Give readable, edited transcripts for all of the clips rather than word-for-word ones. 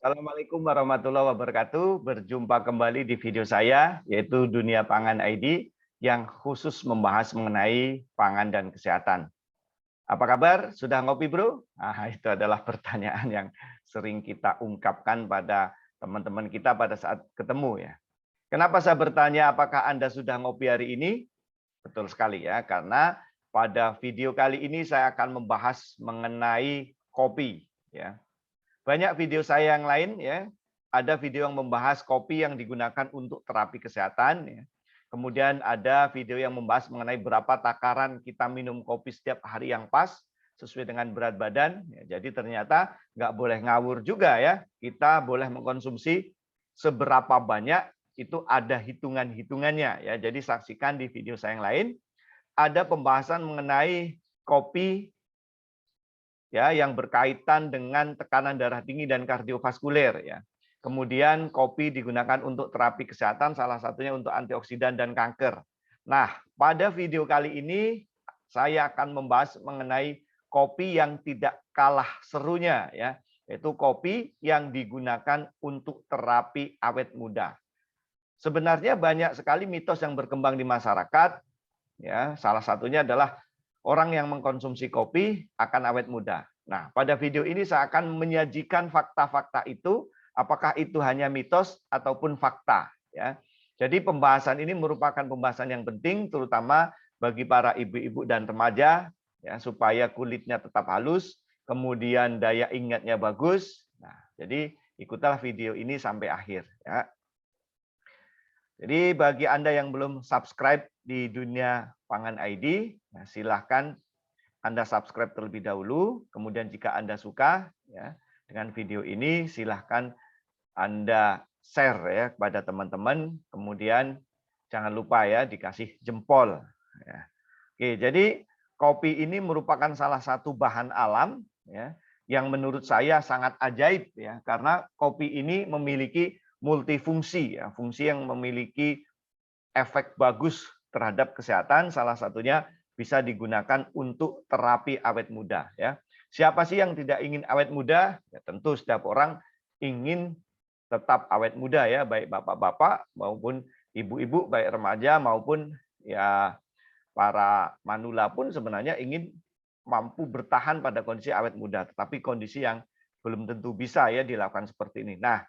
Assalamualaikum warahmatullahi wabarakatuh. Berjumpa kembali di video saya, yaitu Dunia Pangan ID, yang khusus membahas mengenai pangan dan kesehatan. Apa kabar? Sudah ngopi, bro? Nah, itu adalah pertanyaan yang sering kita ungkapkan pada teman-teman kita pada saat ketemu ya. Kenapa saya bertanya apakah Anda sudah ngopi hari ini? Betul sekali ya, karena pada video kali ini saya akan membahas mengenai kopi ya. Banyak video saya yang lain ya, ada video yang membahas kopi yang digunakan untuk terapi kesehatan ya. Kemudian ada video yang membahas mengenai berapa takaran kita minum kopi setiap hari yang pas sesuai dengan berat badan. Ya, jadi ternyata nggak boleh ngawur juga ya. Kita boleh mengkonsumsi seberapa banyak itu ada hitungan-hitungannya ya. Jadi saksikan di video saya yang lain. Ada pembahasan mengenai kopi ya yang berkaitan dengan tekanan darah tinggi dan kardiovaskuler ya. Kemudian kopi digunakan untuk terapi kesehatan, salah satunya untuk antioksidan dan kanker. Nah, pada video kali ini saya akan membahas mengenai kopi yang tidak kalah serunya ya, yaitu kopi yang digunakan untuk terapi awet muda. Sebenarnya banyak sekali mitos yang berkembang di masyarakat ya, salah satunya adalah orang yang mengkonsumsi kopi akan awet muda. Nah, pada video ini saya akan menyajikan fakta-fakta itu, apakah itu hanya mitos ataupun fakta ya. Jadi pembahasan ini merupakan pembahasan yang penting terutama bagi para ibu-ibu dan remaja ya, supaya kulitnya tetap halus, kemudian daya ingatnya bagus. Nah, jadi ikutlah video ini sampai akhir ya. Jadi bagi Anda yang belum subscribe di Dunia Pangan ID, nah silahkan Anda subscribe terlebih dahulu. Kemudian jika Anda suka ya dengan video ini, silahkan Anda share ya kepada teman-teman. Kemudian jangan lupa ya dikasih jempol. Ya. Oke, jadi kopi ini merupakan salah satu bahan alam ya yang menurut saya sangat ajaib ya karena kopi ini memiliki multifungsi ya, fungsi yang memiliki efek bagus terhadap kesehatan, salah satunya bisa digunakan untuk terapi awet muda ya. Siapa sih yang tidak ingin awet muda? Ya, tentu setiap orang ingin tetap awet muda ya, baik bapak-bapak maupun ibu-ibu, baik remaja maupun ya para manula pun sebenarnya ingin mampu bertahan pada kondisi awet muda, tetapi kondisi yang belum tentu bisa ya dilakukan seperti ini. Nah,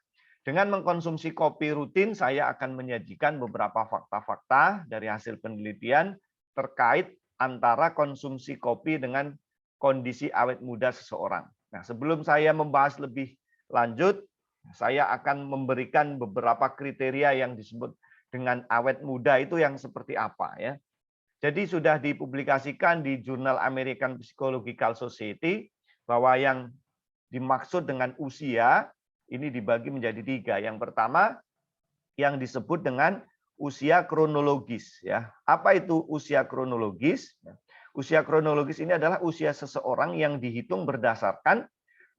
dengan mengkonsumsi kopi rutin, saya akan menyajikan beberapa fakta-fakta dari hasil penelitian terkait antara konsumsi kopi dengan kondisi awet muda seseorang. Nah, sebelum saya membahas lebih lanjut, saya akan memberikan beberapa kriteria yang disebut dengan awet muda itu yang seperti apa ya. Jadi sudah dipublikasikan di jurnal American Psychological Society bahwa yang dimaksud dengan usia ini dibagi menjadi 3. Yang pertama yang disebut dengan usia kronologis ya. Apa itu usia kronologis? Usia kronologis ini adalah usia seseorang yang dihitung berdasarkan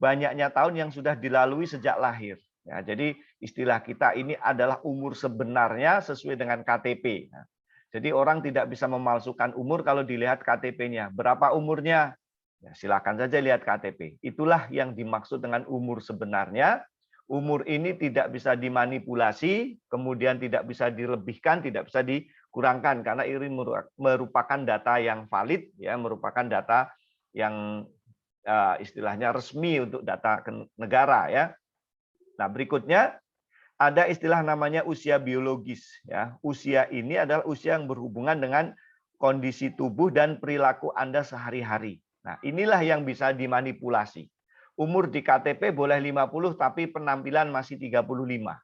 banyaknya tahun yang sudah dilalui sejak lahir. Ya, jadi istilah kita ini adalah umur sebenarnya sesuai dengan KTP. Nah, jadi orang tidak bisa memalsukan umur kalau dilihat KTP-nya. Berapa umurnya? Ya, silakan saja lihat KTP. Itulah yang dimaksud dengan umur sebenarnya. Umur ini tidak bisa dimanipulasi, kemudian tidak bisa dilebihkan, tidak bisa dikurangkan karena ini merupakan data yang valid, ya, merupakan data yang istilahnya resmi untuk data negara, ya. Nah, berikutnya ada istilah namanya usia biologis, ya. Usia ini adalah usia yang berhubungan dengan kondisi tubuh dan perilaku Anda sehari-hari. Nah, inilah yang bisa dimanipulasi. Umur di KTP boleh 50 tapi penampilan masih 35.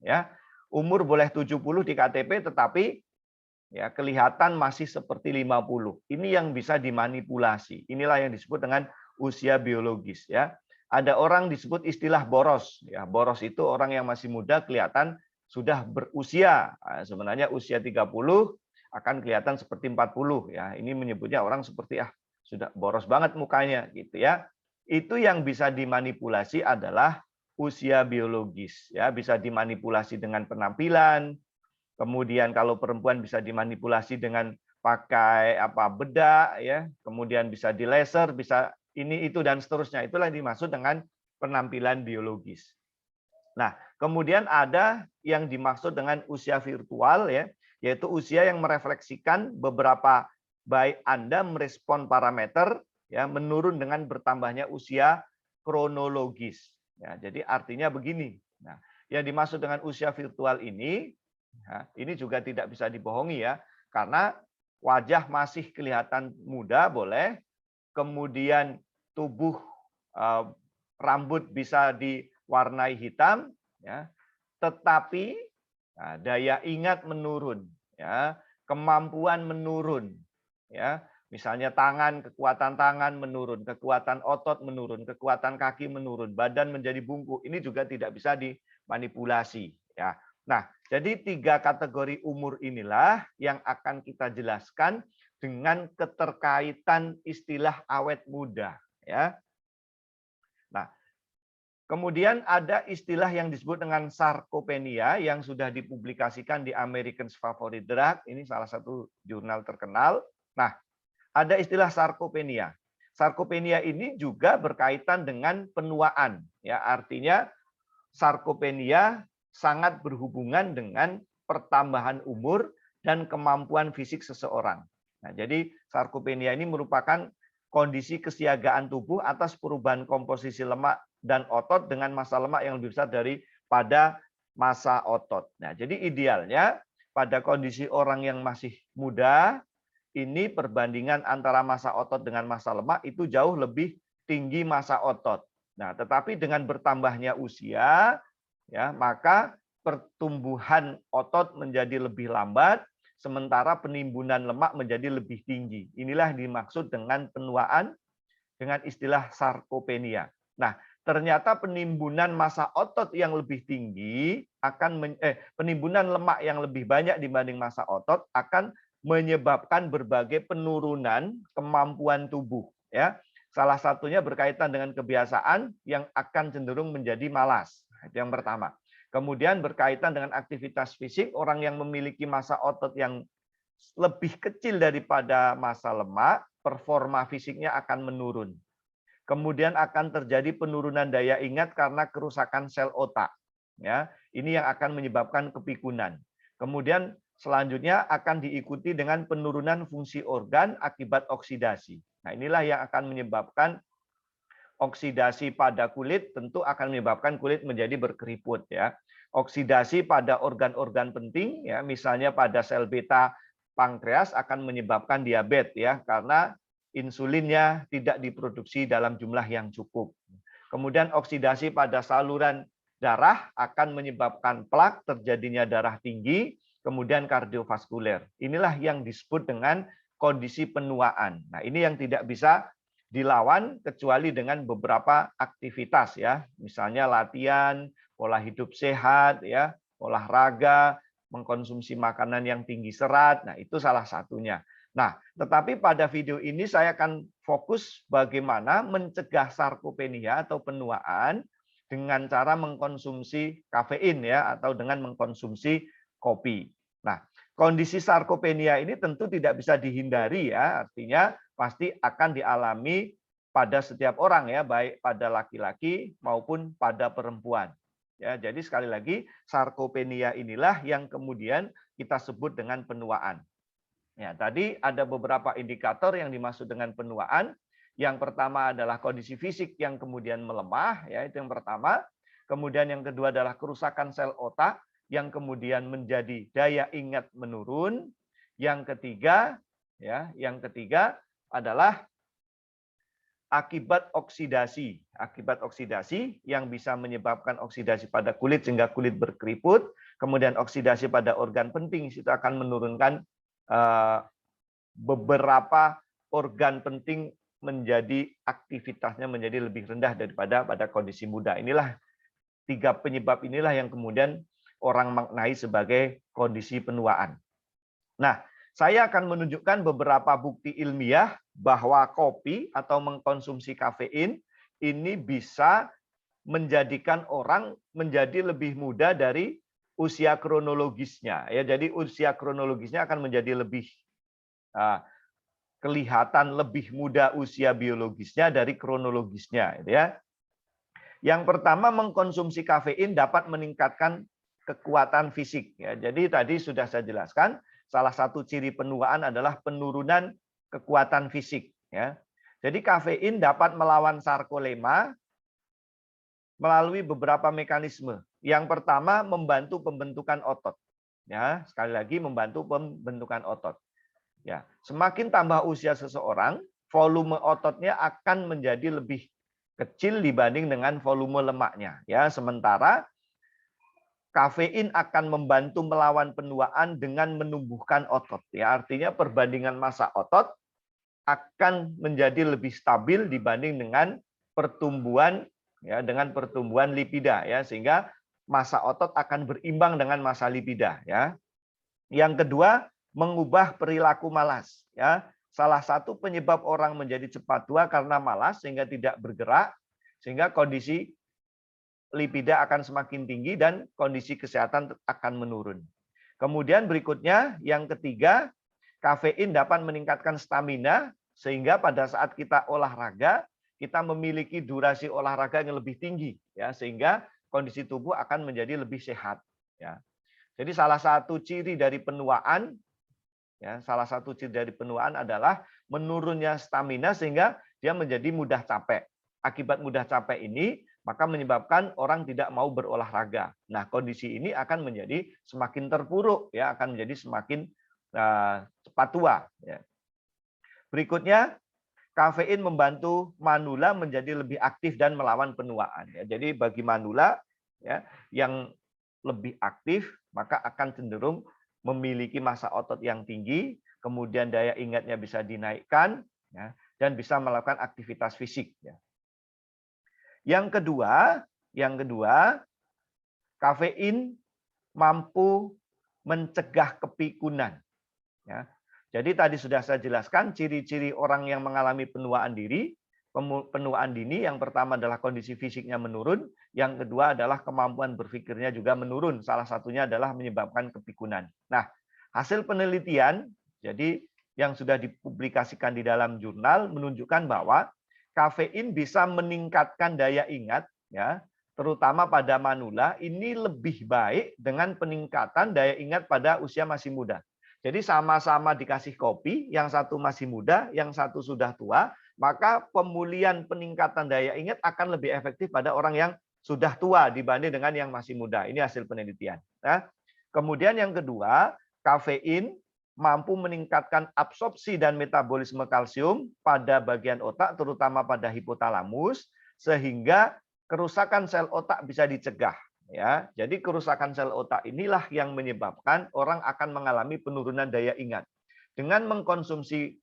Ya. Umur boleh 70 di KTP tetapi ya kelihatan masih seperti 50. Ini yang bisa dimanipulasi. Inilah yang disebut dengan usia biologis ya. Ada orang disebut istilah boros ya. Boros itu orang yang masih muda kelihatan sudah berusia. Nah, sebenarnya usia 30 akan kelihatan seperti 40 ya. Ini menyebutnya orang seperti sudah boros banget mukanya gitu ya. Itu yang bisa dimanipulasi adalah usia biologis ya, bisa dimanipulasi dengan penampilan. Kemudian kalau perempuan bisa dimanipulasi dengan pakai bedak ya, kemudian bisa di laser, bisa ini itu dan seterusnya. Itulah yang dimaksud dengan penampilan biologis. Nah, kemudian ada yang dimaksud dengan usia virtual ya, yaitu usia yang merefleksikan beberapa baik Anda merespon parameter ya menurun dengan bertambahnya usia kronologis. Ya, jadi artinya begini. Nah, yang dimaksud dengan usia virtual ini, ya, ini juga tidak bisa dibohongi ya, karena wajah masih kelihatan muda boleh, kemudian tubuh rambut bisa diwarnai hitam, ya, tetapi daya ingat menurun, ya, kemampuan menurun, ya, misalnya kekuatan tangan menurun, kekuatan otot menurun, kekuatan kaki menurun, badan menjadi bungkuk, ini juga tidak bisa dimanipulasi, ya. Nah, jadi 3 kategori umur inilah yang akan kita jelaskan dengan keterkaitan istilah awet muda, ya. Nah, kemudian ada istilah yang disebut dengan sarkopenia yang sudah dipublikasikan di American's Favorite Drug. Ini salah satu jurnal terkenal. Nah, ada istilah sarkopenia. Sarkopenia ini juga berkaitan dengan penuaan. Ya, artinya sarkopenia sangat berhubungan dengan pertambahan umur dan kemampuan fisik seseorang. Nah, jadi sarkopenia ini merupakan kondisi kesiagaan tubuh atas perubahan komposisi lemak dan otot dengan massa lemak yang lebih besar daripada massa otot. Nah, jadi idealnya pada kondisi orang yang masih muda, ini perbandingan antara massa otot dengan massa lemak itu jauh lebih tinggi massa otot. Nah, tetapi dengan bertambahnya usia, ya, maka pertumbuhan otot menjadi lebih lambat, sementara penimbunan lemak menjadi lebih tinggi. Inilah dimaksud dengan penuaan dengan istilah sarkopenia. Nah, ternyata penimbunan massa otot yang lebih tinggi penimbunan lemak yang lebih banyak dibanding massa otot akan menyebabkan berbagai penurunan kemampuan tubuh, ya. Salah satunya berkaitan dengan kebiasaan yang akan cenderung menjadi malas. Itu yang pertama. Kemudian berkaitan dengan aktivitas fisik, orang yang memiliki massa otot yang lebih kecil daripada massa lemak, performa fisiknya akan menurun. Kemudian akan terjadi penurunan daya ingat karena kerusakan sel otak. Ya, ini yang akan menyebabkan kepikunan. Kemudian selanjutnya akan diikuti dengan penurunan fungsi organ akibat oksidasi. Nah, inilah yang akan menyebabkan oksidasi pada kulit, tentu akan menyebabkan kulit menjadi berkeriput, ya. Oksidasi pada organ-organ penting, ya, misalnya pada sel beta pankreas akan menyebabkan diabetes, ya, karena insulinnya tidak diproduksi dalam jumlah yang cukup. Kemudian oksidasi pada saluran darah akan menyebabkan plak, terjadinya darah tinggi, kemudian kardiovaskuler. Inilah yang disebut dengan kondisi penuaan. Nah, ini yang tidak bisa dilawan kecuali dengan beberapa aktivitas, ya. Misalnya latihan, pola hidup sehat, ya, olahraga, mengkonsumsi makanan yang tinggi serat. Nah, itu salah satunya. Nah, tetapi pada video ini saya akan fokus bagaimana mencegah sarkopenia atau penuaan dengan cara mengkonsumsi kafein, ya, atau dengan mengkonsumsi kopi. Nah, kondisi sarkopenia ini tentu tidak bisa dihindari, ya, artinya pasti akan dialami pada setiap orang, ya, baik pada laki-laki maupun pada perempuan. Ya, jadi sekali lagi sarkopenia inilah yang kemudian kita sebut dengan penuaan. Ya, tadi ada beberapa indikator yang dimaksud dengan penuaan. Yang pertama adalah kondisi fisik yang kemudian melemah, ya, itu yang pertama. Kemudian yang kedua adalah kerusakan sel otak yang kemudian menjadi daya ingat menurun. Yang ketiga, ya, yang ketiga adalah akibat oksidasi. Akibat oksidasi yang bisa menyebabkan oksidasi pada kulit sehingga kulit berkeriput, kemudian oksidasi pada organ penting itu akan menurunkan beberapa organ penting menjadi aktivitasnya menjadi lebih rendah daripada pada kondisi muda. Inilah 3 penyebab inilah yang kemudian orang maknai sebagai kondisi penuaan. Nah, saya akan menunjukkan beberapa bukti ilmiah bahwa kopi atau mengkonsumsi kafein ini bisa menjadikan orang menjadi lebih muda dari usia kronologisnya. Ya, jadi usia kronologisnya akan menjadi lebih kelihatan lebih muda usia biologisnya dari kronologisnya, ya. Yang pertama, mengkonsumsi kafein dapat meningkatkan kekuatan fisik. Ya, jadi tadi sudah saya jelaskan, salah satu ciri penuaan adalah penurunan kekuatan fisik. Ya, jadi kafein dapat melawan sarkolema melalui beberapa mekanisme. Yang pertama, membantu pembentukan otot. Ya, sekali lagi membantu pembentukan otot. Ya, semakin tambah usia seseorang, volume ototnya akan menjadi lebih kecil dibanding dengan volume lemaknya. Ya, sementara kafein akan membantu melawan penuaan dengan menumbuhkan otot. Ya, artinya perbandingan massa otot akan menjadi lebih stabil dibanding dengan pertumbuhan lipida ya, sehingga massa otot akan berimbang dengan massa lipida ya. Yang kedua, mengubah perilaku malas ya. Salah satu penyebab orang menjadi cepat tua karena malas sehingga tidak bergerak, sehingga kondisi lipida akan semakin tinggi dan kondisi kesehatan akan menurun. Kemudian berikutnya, yang ketiga, kafein dapat meningkatkan stamina sehingga pada saat kita olahraga, kita memiliki durasi olahraga yang lebih tinggi ya, sehingga kondisi tubuh akan menjadi lebih sehat ya. Jadi salah satu ciri dari penuaan adalah menurunnya stamina sehingga dia menjadi mudah capek. Akibat mudah capek ini maka menyebabkan orang tidak mau berolahraga. Nah, kondisi ini akan menjadi semakin terpuruk ya, akan menjadi semakin cepat tua ya. Berikutnya, kafein membantu manula menjadi lebih aktif dan melawan penuaan ya. Jadi bagi manula ya yang lebih aktif maka akan cenderung memiliki massa otot yang tinggi, kemudian daya ingatnya bisa dinaikkan ya, dan bisa melakukan aktivitas fisik ya. Yang kedua, kafein mampu mencegah kepikunan. Ya. Jadi tadi sudah saya jelaskan ciri-ciri orang yang mengalami penuaan diri. Penuaan dini yang pertama adalah kondisi fisiknya menurun, yang kedua adalah kemampuan berpikirnya juga menurun. Salah satunya adalah menyebabkan kepikunan. Nah, hasil penelitian jadi yang sudah dipublikasikan di dalam jurnal menunjukkan bahwa kafein bisa meningkatkan daya ingat ya, terutama pada manula, ini lebih baik dengan peningkatan daya ingat pada usia masih muda. Jadi sama-sama dikasih kopi, yang satu masih muda, yang satu sudah tua, maka pemulihan peningkatan daya ingat akan lebih efektif pada orang yang sudah tua dibanding dengan yang masih muda. Ini hasil penelitian. Ya. Kemudian yang kedua, kafein mampu meningkatkan absorpsi dan metabolisme kalsium pada bagian otak, terutama pada hipotalamus, sehingga kerusakan sel otak bisa dicegah. Ya, jadi kerusakan sel otak inilah yang menyebabkan orang akan mengalami penurunan daya ingat. Dengan mengkonsumsi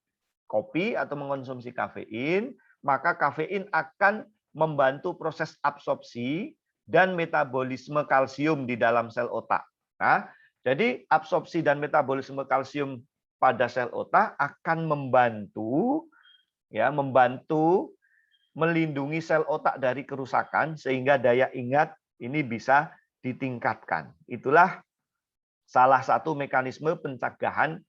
kopi atau mengkonsumsi kafein, maka kafein akan membantu proses absorpsi dan metabolisme kalsium di dalam sel otak. Nah, jadi absorpsi dan metabolisme kalsium pada sel otak akan membantu melindungi sel otak dari kerusakan sehingga daya ingat ini bisa ditingkatkan. Itulah salah satu mekanisme pencegahan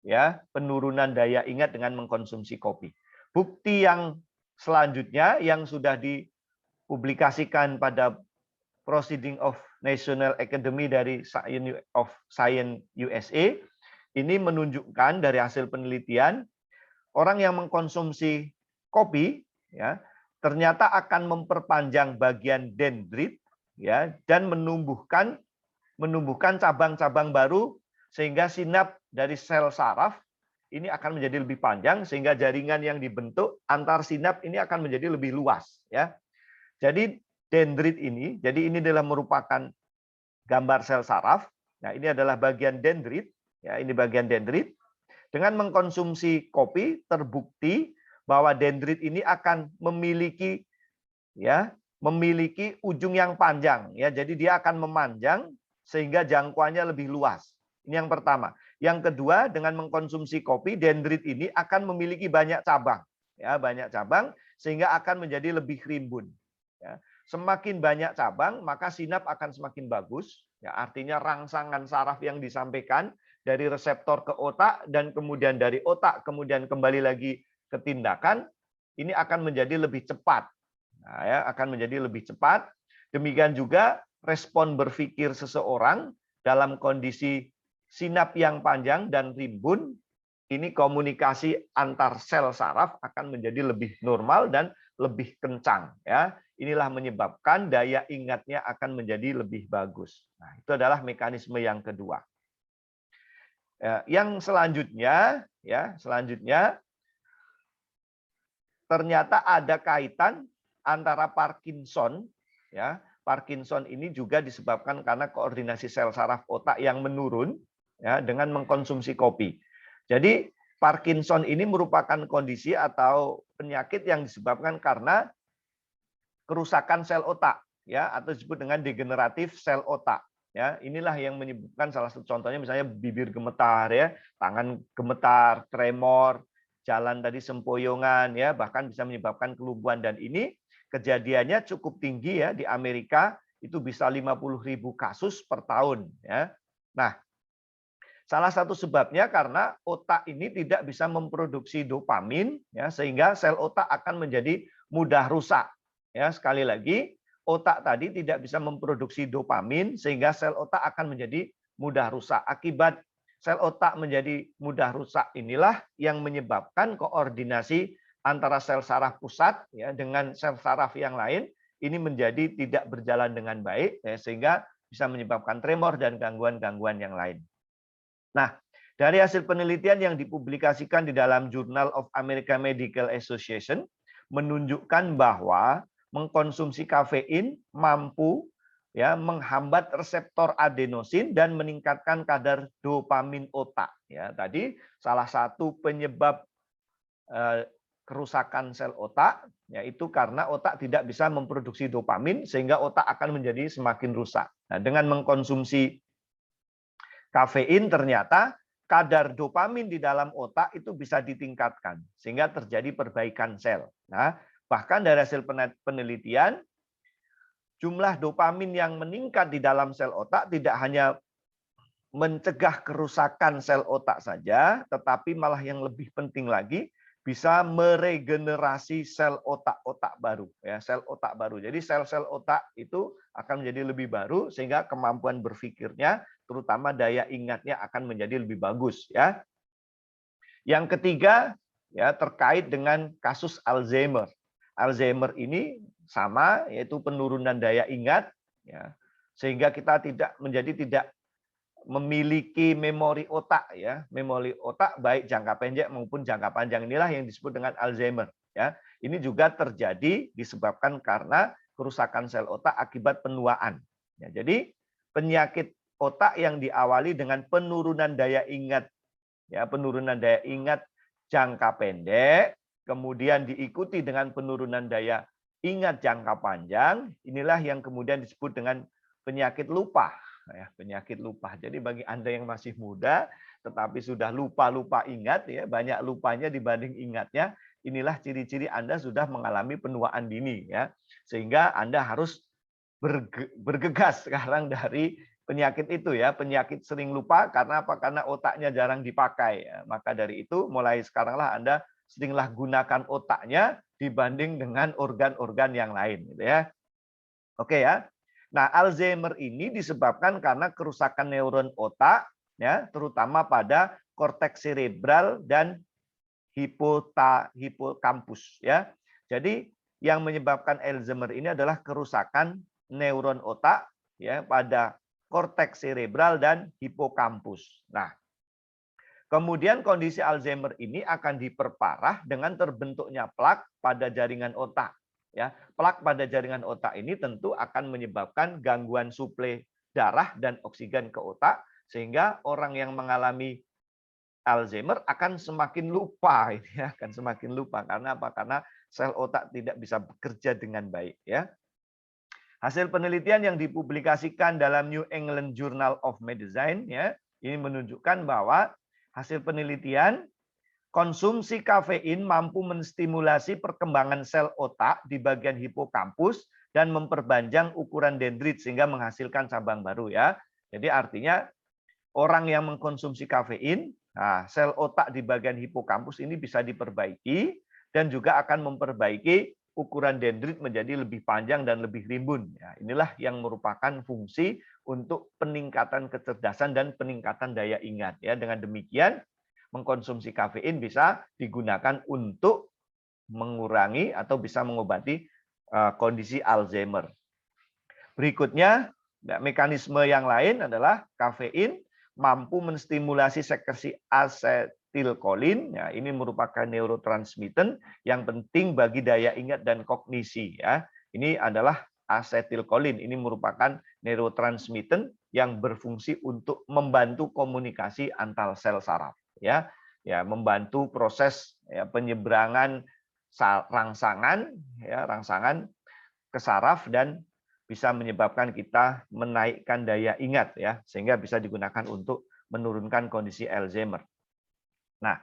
ya penurunan daya ingat dengan mengkonsumsi kopi. Bukti yang selanjutnya yang sudah dipublikasikan pada Proceeding of National Academy dari of Science USA ini menunjukkan dari hasil penelitian orang yang mengkonsumsi kopi ya ternyata akan memperpanjang bagian dendrit ya dan menumbuhkan cabang-cabang baru sehingga sinap dari sel saraf ini akan menjadi lebih panjang sehingga jaringan yang dibentuk antar sinap ini akan menjadi lebih luas ya. Jadi dendrit ini, jadi ini adalah merupakan gambar sel saraf. Nah, ini adalah bagian dendrit ya, ini bagian dendrit. Dengan mengkonsumsi kopi terbukti bahwa dendrit ini akan memiliki ujung yang panjang ya. Jadi dia akan memanjang sehingga jangkauannya lebih luas. Ini yang pertama. Yang kedua, dengan mengkonsumsi kopi dendrit ini akan memiliki banyak cabang ya, banyak cabang sehingga akan menjadi lebih rimbun ya. Semakin banyak cabang maka sinap akan semakin bagus ya, artinya rangsangan saraf yang disampaikan dari reseptor ke otak dan kemudian dari otak kemudian kembali lagi ke tindakan ini akan menjadi lebih cepat. Nah, ya, akan menjadi lebih cepat. Demikian juga respon berpikir seseorang dalam kondisi sinap yang panjang dan rimbun, ini komunikasi antar sel saraf akan menjadi lebih normal dan lebih kencang. Ya, inilah menyebabkan daya ingatnya akan menjadi lebih bagus. Nah, itu adalah mekanisme yang kedua. Yang selanjutnya, ternyata ada kaitan antara Parkinson, ya. Parkinson ini juga disebabkan karena koordinasi sel saraf otak yang menurun, ya, dengan mengkonsumsi kopi. Jadi Parkinson ini merupakan kondisi atau penyakit yang disebabkan karena kerusakan sel otak, ya, atau disebut dengan degeneratif sel otak. Ya, inilah yang menyebabkan salah satu contohnya misalnya bibir gemetar, ya, tangan gemetar, tremor, jalan tadi sempoyongan, ya, bahkan bisa menyebabkan kelumpuhan. Dan ini kejadiannya cukup tinggi, ya, di Amerika itu bisa 50.000 kasus per tahun, ya. Nah, salah satu sebabnya karena otak ini tidak bisa memproduksi dopamin, ya, sehingga sel otak akan menjadi mudah rusak. Ya, sekali lagi, otak tadi tidak bisa memproduksi dopamin sehingga sel otak akan menjadi mudah rusak. Akibat sel otak menjadi mudah rusak inilah yang menyebabkan koordinasi antara sel saraf pusat, ya, dengan sel saraf yang lain ini menjadi tidak berjalan dengan baik, ya, sehingga bisa menyebabkan tremor dan gangguan-gangguan yang lain. Nah, dari hasil penelitian yang dipublikasikan di dalam Journal of American Medical Association menunjukkan bahwa mengkonsumsi kafein mampu, ya, menghambat reseptor adenosin dan meningkatkan kadar dopamin otak. Ya, tadi salah satu penyebab kerusakan sel otak yaitu karena otak tidak bisa memproduksi dopamin sehingga otak akan menjadi semakin rusak. Nah, dengan mengkonsumsi kafein ternyata kadar dopamin di dalam otak itu bisa ditingkatkan sehingga terjadi perbaikan sel. Nah, bahkan dari hasil penelitian jumlah dopamin yang meningkat di dalam sel otak tidak hanya mencegah kerusakan sel otak saja, tetapi malah yang lebih penting lagi bisa meregenerasi sel otak-otak baru, ya, sel otak baru. Jadi sel-sel otak itu akan menjadi lebih baru sehingga kemampuan berpikirnya, terutama daya ingatnya akan menjadi lebih bagus, ya. Yang ketiga, ya, terkait dengan kasus Alzheimer. Alzheimer ini sama, yaitu penurunan daya ingat, ya, sehingga kita tidak memiliki memori otak, ya, memori otak baik jangka pendek maupun jangka panjang. Inilah yang disebut dengan Alzheimer, ya. Ini juga terjadi disebabkan karena kerusakan sel otak akibat penuaan. Ya, jadi penyakit otak yang diawali dengan penurunan daya ingat, ya, penurunan daya ingat jangka pendek, kemudian diikuti dengan penurunan daya ingat jangka panjang, inilah yang kemudian disebut dengan penyakit lupa. Ya, penyakit lupa. Jadi bagi Anda yang masih muda tetapi sudah lupa ingat, ya, banyak lupanya dibanding ingatnya, inilah ciri-ciri Anda sudah mengalami penuaan dini, ya. Sehingga Anda harus bergegas sekarang dari penyakit itu, ya, penyakit sering lupa karena apa? Karena otaknya jarang dipakai, ya. Maka dari itu mulai sekaranglah Anda seringlah gunakan otaknya dibanding dengan organ-organ yang lain, gitu, ya. Oke, ya. Nah, Alzheimer ini disebabkan karena kerusakan neuron otak, ya, terutama pada korteks cerebral dan hipokampus, ya. Jadi yang menyebabkan Alzheimer ini adalah kerusakan neuron otak, ya, pada korteks cerebral dan hipokampus. Nah, kemudian kondisi Alzheimer ini akan diperparah dengan terbentuknya plak pada jaringan otak. Ya, plak pada jaringan otak ini tentu akan menyebabkan gangguan suplai darah dan oksigen ke otak, sehingga orang yang mengalami Alzheimer akan semakin lupa, ini akan semakin lupa. Karena apa? Karena sel otak tidak bisa bekerja dengan baik, ya. Hasil penelitian yang dipublikasikan dalam New England Journal of Medicine, ya, ini menunjukkan bahwa hasil penelitian konsumsi kafein mampu menstimulasi perkembangan sel otak di bagian hipokampus dan memperpanjang ukuran dendrit sehingga menghasilkan cabang baru, ya. Jadi artinya orang yang mengkonsumsi kafein, nah, sel otak di bagian hipokampus ini bisa diperbaiki dan juga akan memperbaiki ukuran dendrit menjadi lebih panjang dan lebih rimbun. Ya, inilah yang merupakan fungsi untuk peningkatan kecerdasan dan peningkatan daya ingat. Ya, dengan demikian mengkonsumsi kafein bisa digunakan untuk mengurangi atau bisa mengobati kondisi Alzheimer. Berikutnya, mekanisme yang lain adalah kafein mampu menstimulasi sekresi asetilkolin. Ya, ini merupakan neurotransmitten yang penting bagi daya ingat dan kognisi. Ya, ini adalah asetilkolin. Ini merupakan neurotransmitten yang berfungsi untuk membantu komunikasi antar sel saraf. Ya, membantu proses penyeberangan rangsangan, rangsangan ke saraf dan bisa menyebabkan kita menaikkan daya ingat ya, sehingga bisa digunakan untuk menurunkan kondisi Alzheimer. Nah,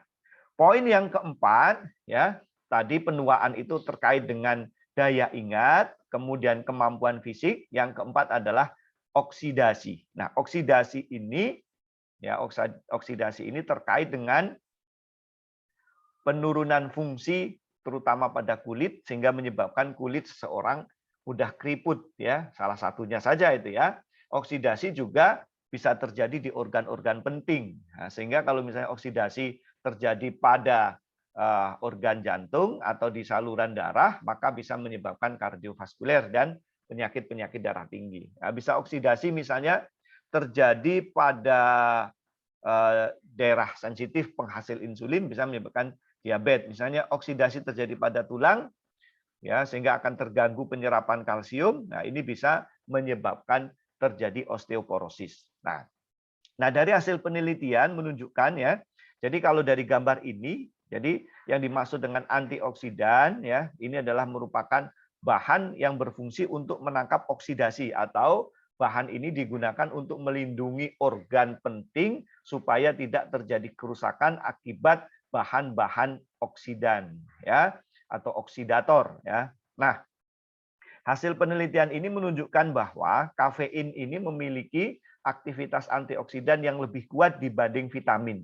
poin yang keempat ya, tadi penuaan itu terkait dengan daya ingat, kemudian kemampuan fisik, yang keempat adalah oksidasi. Nah, oksidasi ini terkait dengan penurunan fungsi terutama pada kulit sehingga menyebabkan kulit seseorang mudah keriput ya, salah satunya saja itu ya. Oksidasi juga bisa terjadi di organ-organ penting. Nah, sehingga kalau misalnya oksidasi terjadi pada organ jantung atau di saluran darah, maka bisa menyebabkan kardiovaskuler dan penyakit-penyakit darah tinggi. Nah, bisa oksidasi misalnya terjadi pada daerah sensitif penghasil insulin, bisa menyebabkan diabetes. Misalnya oksidasi terjadi pada tulang, ya, sehingga akan terganggu penyerapan kalsium. Nah, ini bisa menyebabkan terjadi osteoporosis. Nah, dari hasil penelitian menunjukkan ya, jadi kalau dari gambar ini, jadi yang dimaksud dengan antioksidan ya, ini adalah merupakan bahan yang berfungsi untuk menangkap oksidasi atau bahan ini digunakan untuk melindungi organ penting supaya tidak terjadi kerusakan akibat bahan-bahan oksidan ya, atau oksidator ya. Nah, hasil penelitian ini menunjukkan bahwa kafein ini memiliki aktivitas antioksidan yang lebih kuat dibanding vitamin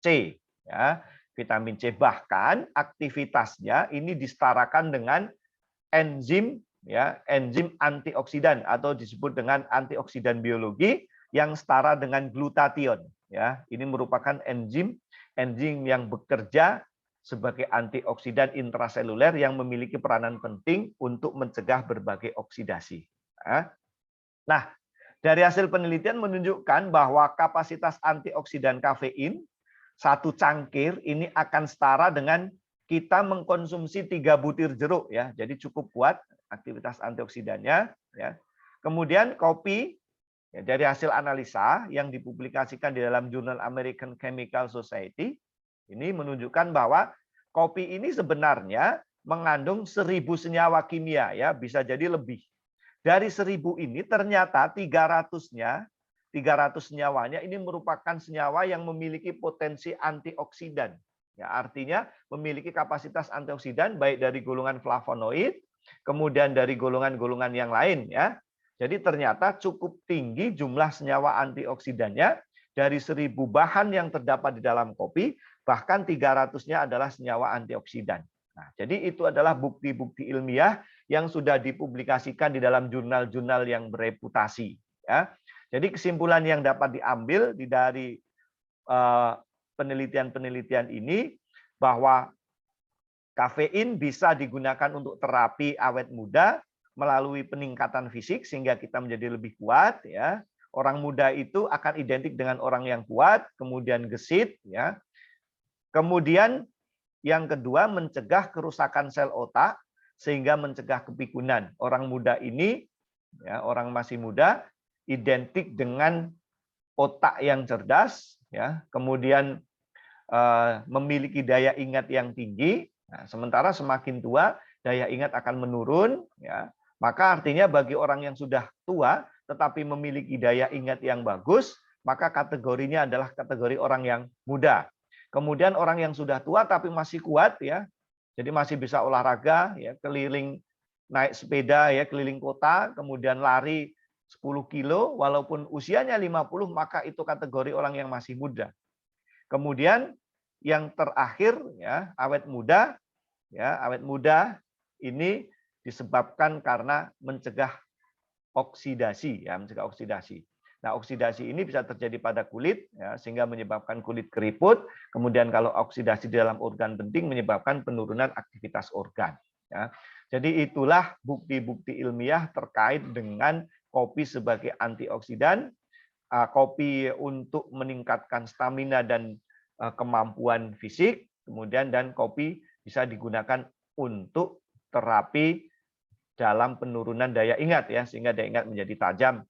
C ya. Vitamin C bahkan aktivitasnya ini disetarakan dengan enzim ya, enzim antioksidan atau disebut dengan antioksidan biologi yang setara dengan glutathione ya. Ini merupakan enzim yang bekerja sebagai antioksidan intraseluler yang memiliki peranan penting untuk mencegah berbagai oksidasi. Nah, dari hasil penelitian menunjukkan bahwa kapasitas antioksidan kafein satu cangkir ini akan setara dengan kita mengkonsumsi 3 butir jeruk ya. Jadi cukup kuat aktivitas antioksidannya ya. Kemudian kopi ya, dari hasil analisa yang dipublikasikan di dalam jurnal American Chemical Society ini menunjukkan bahwa kopi ini sebenarnya mengandung 1000 senyawa kimia ya, bisa jadi lebih. Dari 1000 ini ternyata 300 senyawanya ini merupakan senyawa yang memiliki potensi antioksidan. Ya, artinya memiliki kapasitas antioksidan baik dari golongan flavonoid, kemudian dari golongan-golongan yang lain ya. Jadi ternyata cukup tinggi jumlah senyawa antioksidannya dari 1000 bahan yang terdapat di dalam kopi, bahkan 300-nya adalah senyawa antioksidan. Nah, jadi itu adalah bukti-bukti ilmiah yang sudah dipublikasikan di dalam jurnal-jurnal yang bereputasi. Ya. Jadi kesimpulan yang dapat diambil dari penelitian-penelitian ini bahwa kafein bisa digunakan untuk terapi awet muda melalui peningkatan fisik sehingga kita menjadi lebih kuat ya. Orang muda itu akan identik dengan orang yang kuat, kemudian gesit ya. Kemudian yang kedua mencegah kerusakan sel otak sehingga mencegah kepikunan. Orang muda ini ya, orang masih muda identik dengan otak yang cerdas ya, kemudian memiliki daya ingat yang tinggi. Nah, sementara semakin tua daya ingat akan menurun ya. Maka artinya bagi orang yang sudah tua tetapi memiliki daya ingat yang bagus, maka kategorinya adalah kategori orang yang muda. Kemudian orang yang sudah tua tapi masih kuat ya. Jadi masih bisa olahraga ya, keliling naik sepeda ya, keliling kota, kemudian lari 10 kilo walaupun usianya 50, maka itu kategori orang yang masih muda. Kemudian yang terakhir ya, awet muda ya, awet muda ini disebabkan karena mencegah oksidasi, ya, mencegah oksidasi. Nah, oksidasi ini bisa terjadi pada kulit, ya, sehingga menyebabkan kulit keriput. Kemudian kalau oksidasi di dalam organ penting menyebabkan penurunan aktivitas organ. Ya. Jadi itulah bukti-bukti ilmiah terkait dengan kopi sebagai antioksidan, kopi untuk meningkatkan stamina dan kemampuan fisik, kemudian dan kopi bisa digunakan untuk terapi dalam penurunan daya ingat, ya, sehingga daya ingat menjadi tajam.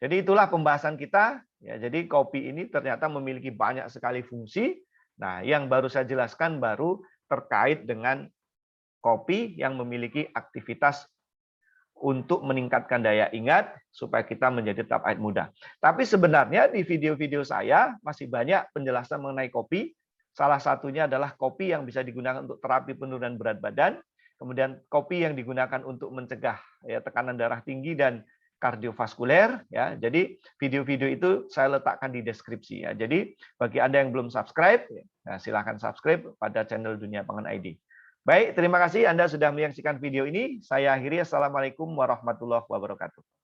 Jadi itulah pembahasan kita. Ya, jadi kopi ini ternyata memiliki banyak sekali fungsi. Nah, yang baru saya jelaskan baru terkait dengan kopi yang memiliki aktivitas untuk meningkatkan daya ingat supaya kita menjadi tetap awet muda. Tapi sebenarnya di video-video saya masih banyak penjelasan mengenai kopi. Salah satunya adalah kopi yang bisa digunakan untuk terapi penurunan berat badan, kemudian kopi yang digunakan untuk mencegah ya, tekanan darah tinggi dan kardiovaskuler, ya. Jadi video-video itu saya letakkan di deskripsi, ya. Jadi bagi Anda yang belum subscribe, ya, silahkan subscribe pada channel Dunia Pangan ID. Baik, terima kasih Anda sudah menyaksikan video ini. Saya akhiri. Assalamualaikum warahmatullahi wabarakatuh.